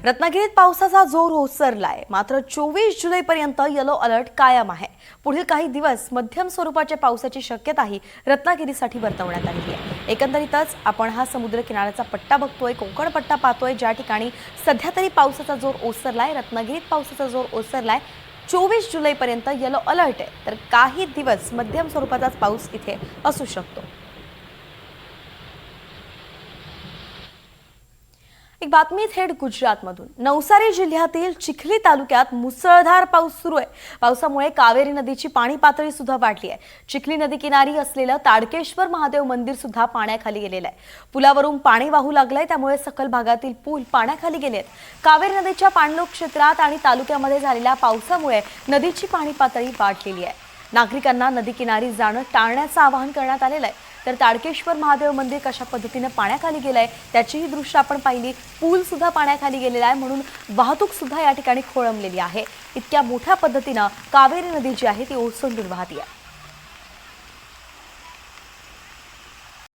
रत्नागिरीत पावसाचा जोर ओसरलाय। मात्र 24 जुलैपर्यंत येलो अलर्ट कायम आहे। पुढील काही दिवस मध्यम स्वरूपाच्या पावसाची शक्यताही रत्नागिरीसाठी वर्तवण्यात आली आहे। एकंदरीतच आपण हा समुद्र किनाऱ्याचा पट्टा बघतोय, कोकण पट्टा पाहतोय, ज्या ठिकाणी सध्या तरी पावसाचा जोर ओसरलाय। रत्नागिरीत पावसाचा जोर ओसरलाय। 24 जुलैपर्यंत येलो अलर्ट आहे, तर काही दिवस मध्यम स्वरूपाचाच पाऊस इथे असू शकतो। एक बातमी थेट गुजरातमधून। नवसारी जिल्ह्यातील चिखली तालुक्यात मुसळधार पाऊस सुरू आहे। पावसामुळे कावेरी नदीची पाणी पातळी सुद्धा वाढली आहे। चिखली नदी किनारी असलेलं ताडकेश्वर महादेव मंदिर सुद्धा पाण्याखाली गेलेलं आहे। पुलावरून पाणी वाहू लागलंय, त्यामुळे सखल भागातील पूल पाण्याखाली गेले आहेत। कावेरी नदीच्या पाणलोट क्षेत्रात आणि तालुक्यामध्ये झालेल्या पावसामुळे नदीची पाणी पातळी वाढलेली आहे। नागरिकांना नदी किनारी जाणं टाळण्याचं आवाहन करण्यात आलेलं आहे। तर ताडकेश्वर महादेव मंदिर कशा पद्धतीने पाण्याखाली गेलंय त्याचीही दृश्य आपण पाहिली। पूल सुद्धा पाण्याखाली गेलेला आहे, म्हणून वाहतूक सुद्धा या ठिकाणी खोळंबलेली आहे। इतक्या मोठ्या पद्धतीने कावेरी नदी जी आहे ती ओसंडून वाहते आहे।